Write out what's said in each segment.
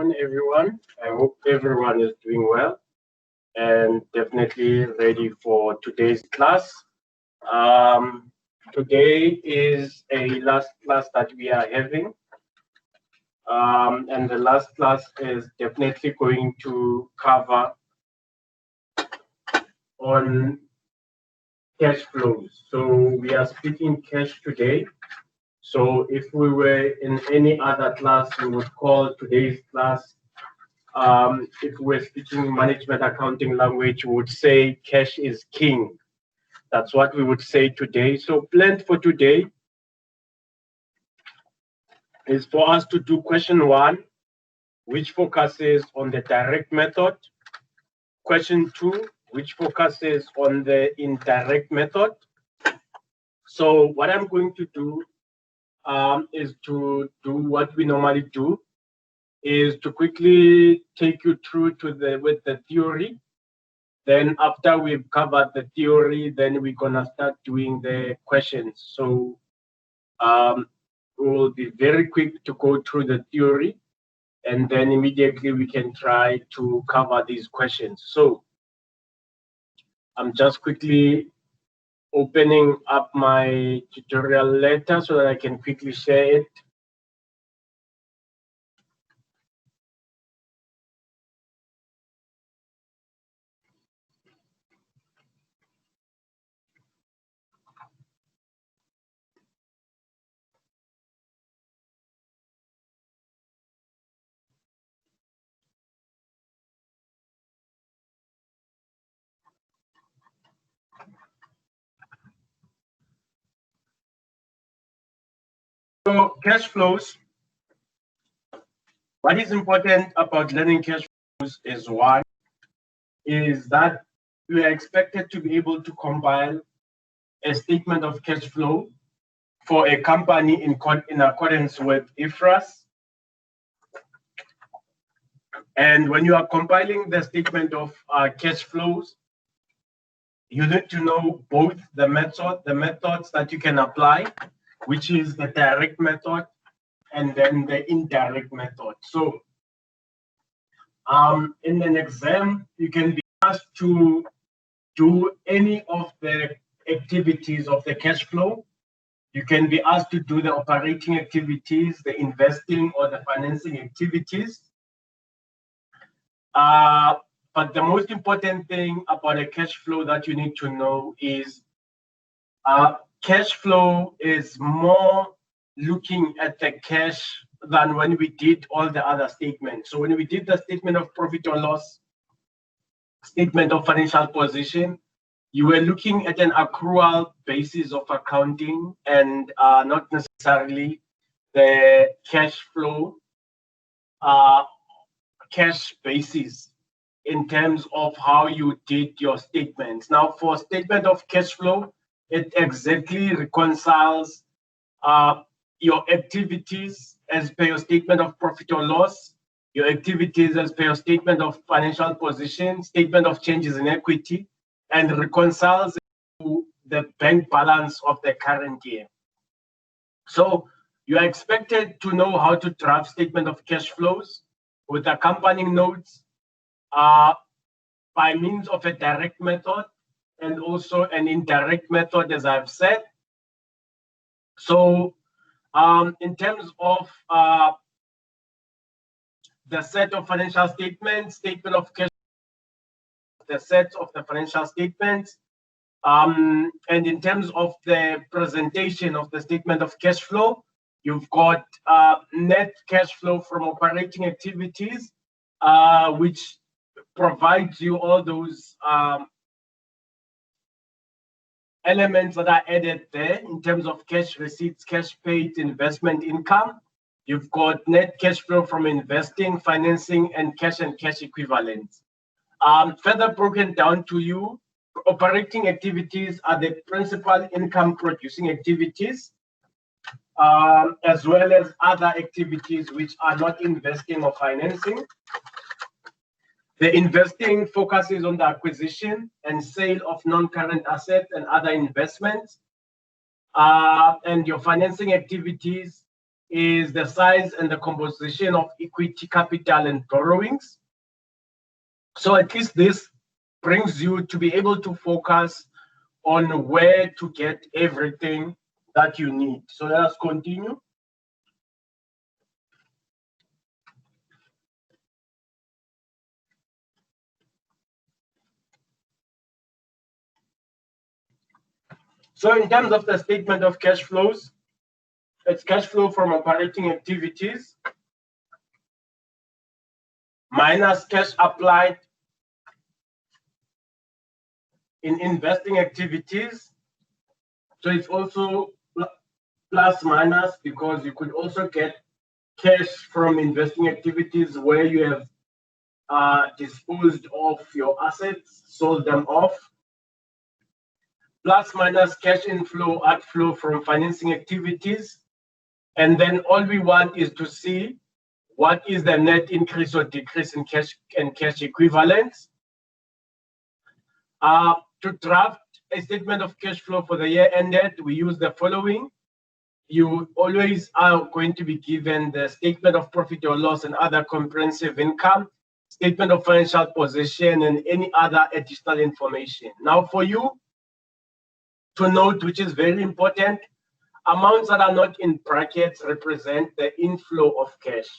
afternoon, everyone. I hope everyone is doing well and definitely ready for today's class. Today is a last class that we are having. And the last class is definitely going to cover on cash flows. So we are speaking cash today. So if we were in any other class, we would call today's class, if we're speaking management accounting language, we would say cash is king. That's what we would say today. So planned for today is for us to do question 1, which focuses on the direct method. Question 2, which focuses on the indirect method. So what I'm going to do is to do what we normally do, is to quickly take you through to with the theory. Then after we've covered the theory, then we're gonna start doing the questions. So we'll be very quick to go through the theory, and then immediately we can try to cover these questions. So I'm just quickly opening up my tutorial letter so that I can quickly share it. So cash flows, what is important about learning cash flows is one, is that you are expected to be able to compile a statement of cash flow for a company in accordance with IFRS. And when you are compiling the statement of cash flows, you need to know both the methods that you can apply, which is the direct method and then the indirect method. So in an exam, you can be asked to do any of the activities of the cash flow. You can be asked to do the operating activities, the investing or the financing activities. But the most important thing about a cash flow that you need to know is cash flow is more looking at the cash than when we did all the other statements. So when we did the statement of profit or loss, statement of financial position, you were looking at an accrual basis of accounting and not necessarily the cash flow cash basis in terms of how you did your statements. Now, for statement of cash flow, it exactly reconciles your activities as per your statement of profit or loss, your activities as per your statement of financial position, statement of changes in equity, and reconciles it to the bank balance of the current year. So you are expected to know how to draft statement of cash flows with accompanying notes by means of a direct method and also an indirect method, as I've said. So in terms of the set of financial statements, statement of cash, the set of the financial statements, and in terms of the presentation of the statement of cash flow, you've got net cash flow from operating activities, which provides you all those elements that are added there in terms of cash receipts, cash paid, investment income. You've got net cash flow from investing, financing, and cash equivalents. Further broken down to you, operating activities are the principal income producing activities, as well as other activities which are not investing or financing. The investing focuses on the acquisition and sale of non-current assets and other investments. And your financing activities is the size and the composition of equity, capital, and borrowings. So at least this brings you to be able to focus on where to get everything that you need. So let us continue. So in terms of the statement of cash flows, it's cash flow from operating activities minus cash applied in investing activities. So it's also plus minus, because you could also get cash from investing activities where you have disposed of your assets, sold them off, plus minus cash inflow, outflow from financing activities. And then all we want is to see what is the net increase or decrease in cash and cash equivalents. To draft a statement of cash flow for the year ended, we use the following. You always are going to be given the statement of profit or loss and other comprehensive income, statement of financial position, and any other additional information. Now, for you to note, which is very important, amounts that are not in brackets represent the inflow of cash.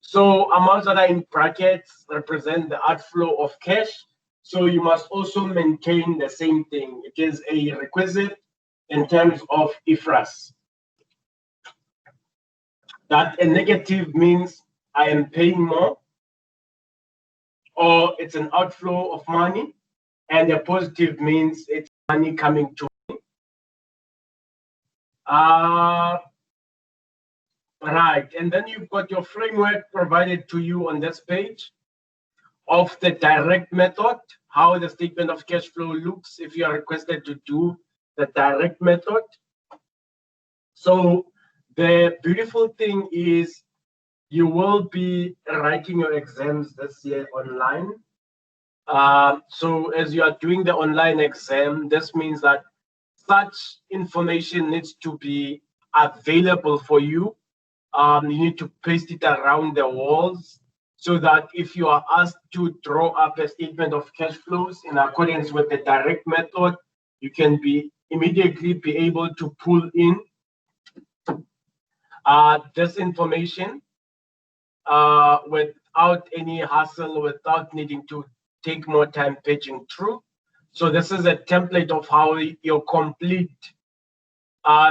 So amounts that are in brackets represent the outflow of cash. So you must also maintain the same thing. It is a requisite in terms of IFRS. That a negative means I am paying more, or it's an outflow of money, and a positive means it's money coming to me. Right, and then you've got your framework provided to you on this page of the direct method, how the statement of cash flow looks if you are requested to do the direct method. So the beautiful thing is you will be writing your exams this year online. So as you are doing the online exam, this means that such information needs to be available for you. You need to paste it around the walls so that if you are asked to draw up a statement of cash flows in accordance with the direct method, you can immediately be able to pull in this information without any hassle, without needing to take more time paging through. So this is a template of how your complete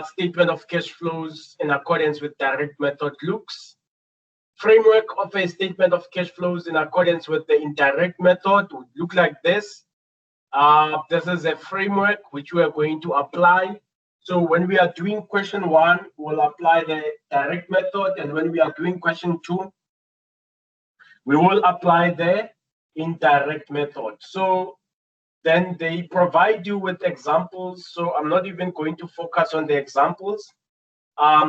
statement of cash flows in accordance with direct method looks. Framework of a statement of cash flows in accordance with the indirect method would look like this. This is a framework which we are going to apply. So when we are doing question 1, we'll apply the direct method, and when we are doing question 2, we will apply the indirect method. So then they provide you with examples. So I'm not even going to focus on the examples.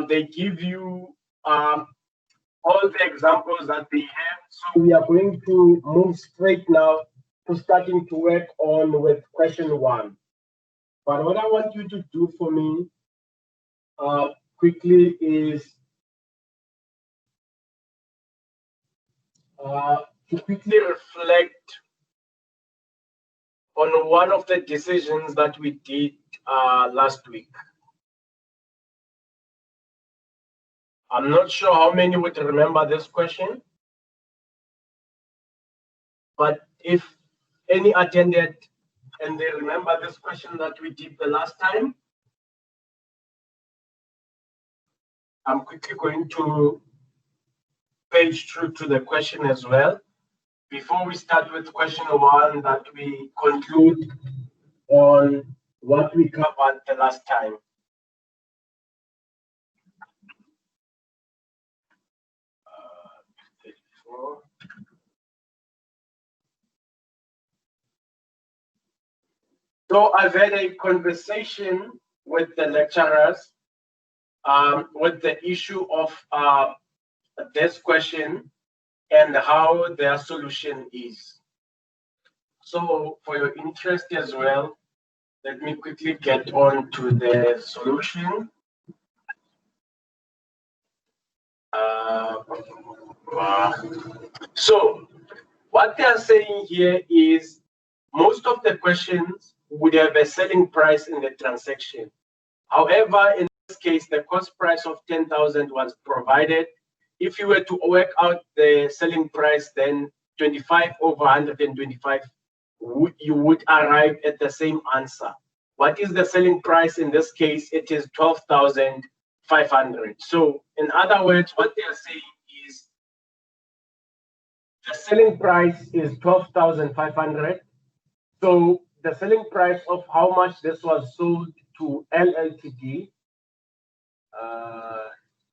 They give you all the examples that they have. So we are going to move straight now to starting to work on with question 1. But what I want you to do for me quickly is to quickly reflect on one of the decisions that we did last week. I'm not sure how many would remember this question, but if any attended and they remember this question that we did the last time, I'm quickly going to page through to the question as well. Before we start with question 1, that we conclude on what we covered the last time. So I've had a conversation with the lecturers with the issue of this question and how their solution is. So for your interest as well, let me quickly get on to the solution. So what they are saying here is most of the questions would have a selling price in the transaction. However, in this case, the cost price of 10,000 was provided. If you were to work out the selling price, then 25 over 125, you would arrive at the same answer. What is the selling price in this case? It is 12,500. So in other words, what they are saying is the selling price is 12,500. So the selling price of how much this was sold to LLTD,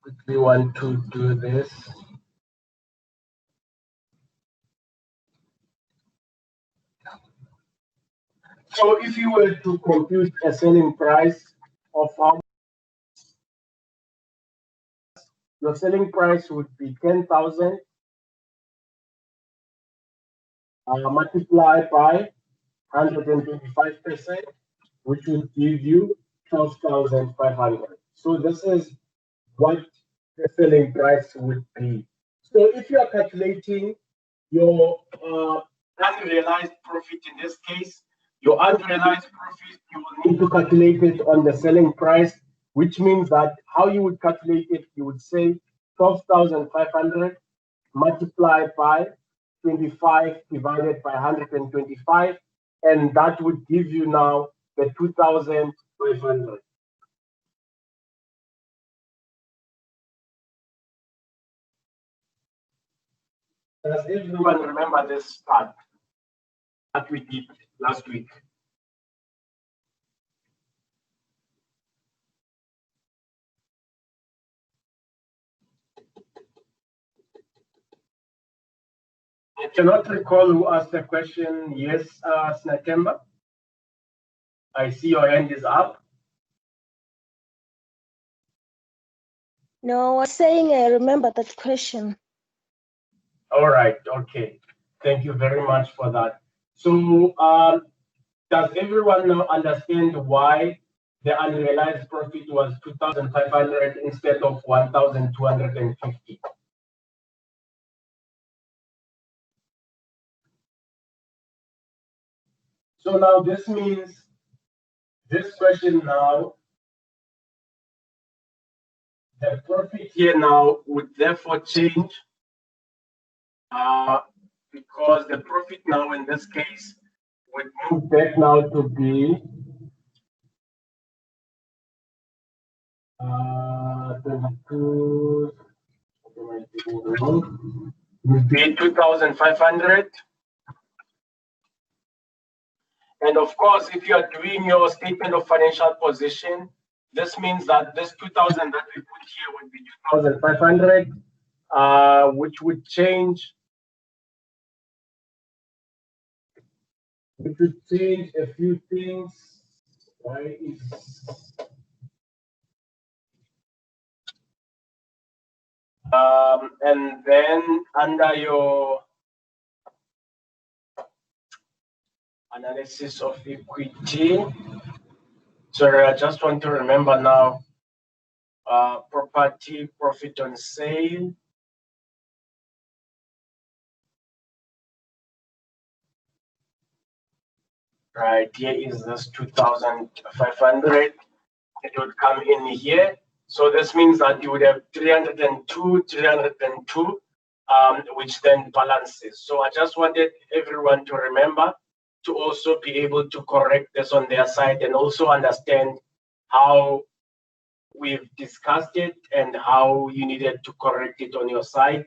quickly want to do this. So if you were to compute a selling price of how your selling price would be 10,000 multiplied by 125%, which would give you 12,500. So this is what the selling price would be. So if you are calculating your unrealized profit in this case, your unrealized profit, you will need to calculate it on the selling price, which means that how you would calculate it, you would say 12,500 multiplied by 25 divided by 125, and that would give you now the 2,500. Does everyone remember this part that we did last week? I cannot recall who asked the question. Yes, Snatemba. I see your hand is up. No, I was saying I remember that question. All right, okay. Thank you very much for that. So does everyone now understand why the unrealized profit was 2,500 instead of 1,250? So now this means this question now, the profit here now would therefore change because the profit now in this case would move back now to be 22, would be 2,500. And of course, if you are doing your statement of financial position, this means that this 2,000 that we put here would be 2,500, which would change. Which would change a few things. Why is and then under your analysis of equity, sorry, I just want to remember now, property profit on sale. Right, here is this 2,500. It would come in here. So this means that you would have 302, 302, which then balances. So I just wanted everyone to remember to also be able to correct this on their side and also understand how we've discussed it and how you needed to correct it on your side.